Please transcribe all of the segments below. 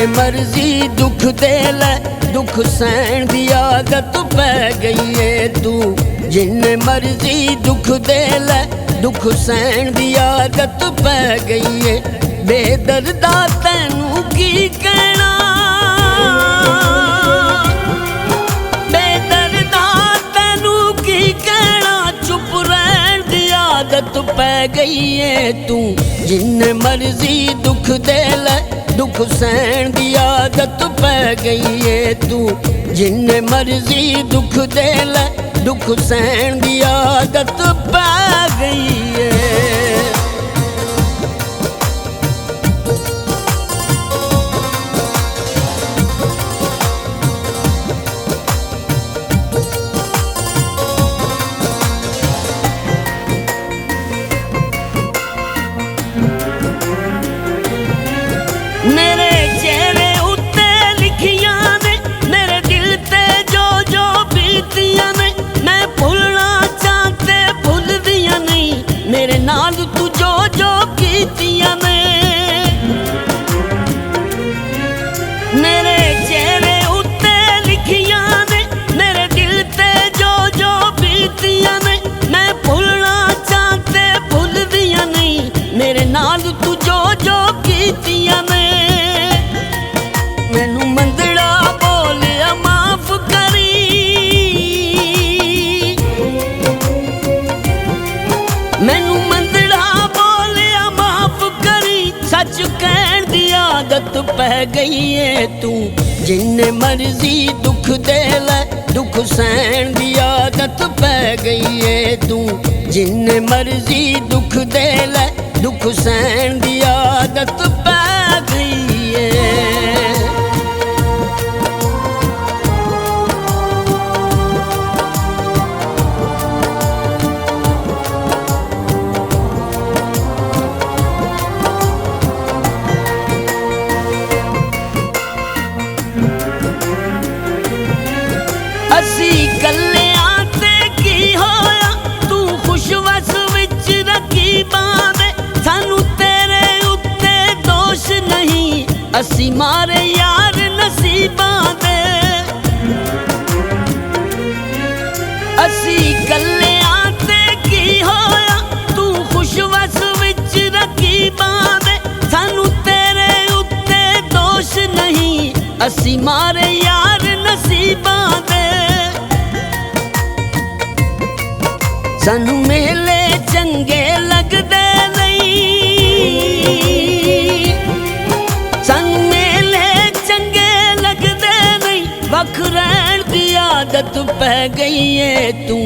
जिन्ने मर्जी दुख दे ले दुख सहन दी आदत पै गई है तू। जिन्ने मर्जी दुख दे ले दुख सहन दी आदत पै गई है। बेदर्दा तैनू की कहना, बेदर्दा तैनू की कहना, चुप रहन दी आदत पै गई है तू। जिन्ने मर्जी दुख दे ले दुख सहन दी आदत पै गई है तू। जिन्ने मर्जी दुख दे ले दुख सहन दी आदत पै गई है। मेरे चेहरे उत्ते लिखियां ने मेरे दिल ते जो जो बीतियां ने, मैं भुलना चाहते भुल दियां नहीं मेरे नाल तू जो जो कीतियां ने। मेरे चेहरे उत्ते लिखियां ने मेरे दिल ते जो जो बीतियां ने, मैं भुलना चाहते भुल दियां नहीं मेरे नाल तू जो जो कीतियां ने। मैनू मंदड़ा बोलिया माफ करी, मैनू मंदड़ा बोलिया माफ करी, सच कहन दी आदत पै गई है तू। जिन्ने मर्जी दुख दे ले दुख सहन दी आदत पै गई है तू। जिन्ने मर्जी दुख दे ले दुख सहन दी आदत पै गई है। असी कल्ले आते की होया तू खुशवस विच रकीबां दे, सानू तेरे उत्ते दोष नहीं असी मारे यार नसीबां दे। असी कल्ले आते की होया तू खुशवस विच रकीबां दे, सानू तेरे उत्ते दोष नहीं असी मारे यार नसीबां दे। सानू मेले चंगे लगदे नहीं, सानू मेले चंगे लगदे नहीं, वख रहन दी आदत पै गई है तू।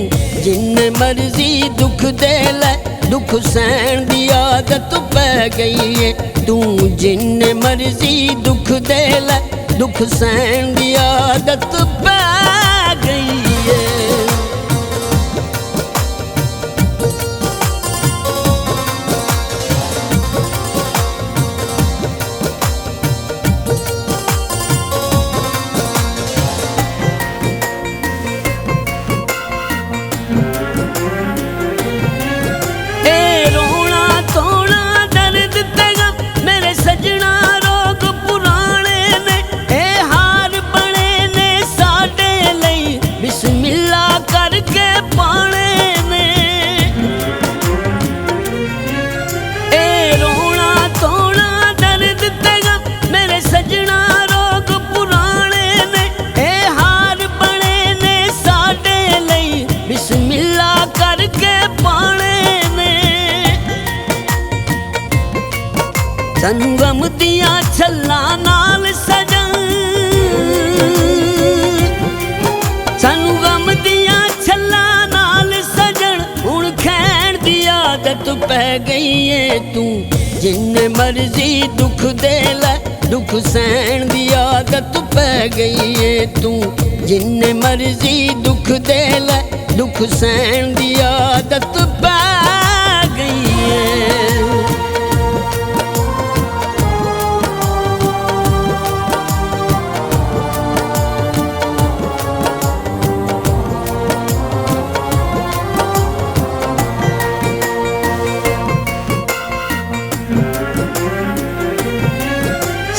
जिन्ने मर्जी दुख दे ले दुख सहन दी आदत पै गई है तू। जिन्ने मर्जी दुख दे ले दुख सहन दी आदत पै गई है। सानू गम दिया छल्ला नाल सजन, सानू गम दिया छल्ला नाल सजन, हुण खैण दी आदत पै गई है तू। जिन्ने मर्जी दुख दे ले दुख सहन दी आदत पै गई है तू। जिन्ने मर्जी दुख दे ले दुख सहन दी आदत पै गई है।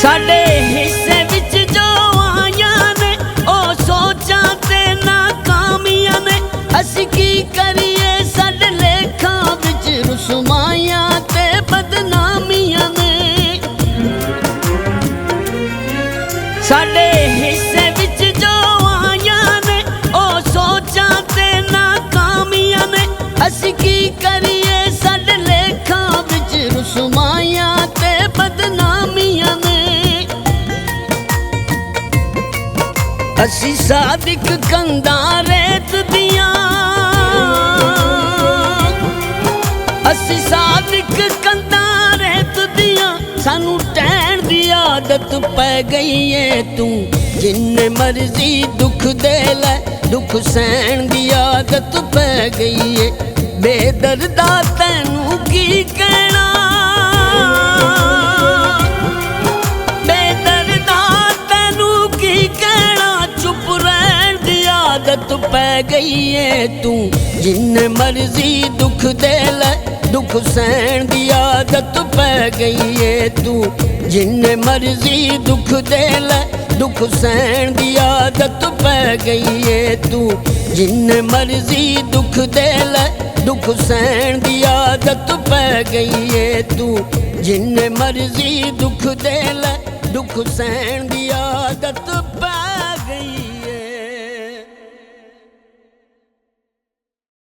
ਸਾਡੇ ਹਿੱਸੇ ਵਿੱਚ ਜੋ ਆਈਆਂ ਨੇ ਉਹ ਸੋਚਾਂ ਤੇ ਨਾਕਾਮੀਆਂ ਨੇ। ਅਸੀਂ ਕੀ ਕਰੀਏ ਸਾਡੇ ਲੇਖਾਂ ਵਿੱਚ ਰੁਸਮਾਈਆਂ ਤੇ ਬਦਨਾਮੀਆਂ ਨੇ। ਸਾਡੇ ਹਿੱਸੇ ਵਿੱਚ ਜੋ ਆਈਆਂ ਨੇ ਉਹ ਸੋਚਾਂ ਤੇ ਨਾਕਾਮੀਆਂ ਨੇ। ਅਸੀਂ ਕੀ ਕਰੀਏ ਸਾਡੇ ਲੇਖਾਂ ਵਿੱਚ ਰੁਸਮਾਈਆਂ ਤੇ ਬਦਨਾਮੀਆਂ ਨੇ। ਅਸੀਂ ਸਾਦਿਕ ਕੰਧਾਂ ਰੇਤ ਦੀਆਂ, ਅਸੀਂ ਸਾਦਿਕ ਕੰਧਾਂ ਰੇਤ ਦੀਆਂ, ਸਾਨੂੰ ਟਹਿਣ ਦੀ ਆਦਤ ਪੈ ਗਈ ਏ। ਤੂੰ ਜਿੰਨੇ ਮਰਜ਼ੀ ਦੁੱਖ ਦੇ ਲੈ, ਦੁੱਖ ਸਹਿਣ ਦੀ ਆਦਤ ਪੈ ਗਈ ਏ। ਬੇਦਰਦਾ ਤੈਨੂੰ ਕੀ ਕਹਿਣਾ, ਬੇਦਰਦਾ ਤੈਨੂੰ ਕੀ ਕਹਿਣਾ, ਚੁੱਪ ਰਹਿਣ ਦੀ ਆਦਤ ਪੈ ਗਈ ਏ। ਤੂੰ ਜਿੰਨੇ ਮਰਜ਼ੀ ਦੁੱਖ ਦੇ ਲੈ, ਦੁੱਖ ਸਹਿਣ ਦੀ ਆਦਤ ਪੈ ਗਈ ਏ। ਤੂੰ ਜਿੰਨੇ ਮਰਜ਼ੀ ਦੁੱਖ ਦੇ ਲੈ, ਦੁੱਖ ਸਹਿਣ ਦੀ ਆਦਤ ਪੈ ਗਈ ਏ। ਤੂੰ ਜਿੰਨੇ ਮਰਜ਼ੀ ਦੁੱਖ ਦੇ ਲੈ, ਦੁੱਖ ਸਹਿਣ ਦੀ ਆਦਤ ਪੈ ਗਈ ਏ। ਤੂੰ ਜਿੰਨੇ ਮਰਜ਼ੀ ਦੁੱਖ ਦੇ ਲੈ, ਦੁੱਖ ਸਹਿਣ ਦੀ ਆਦਤ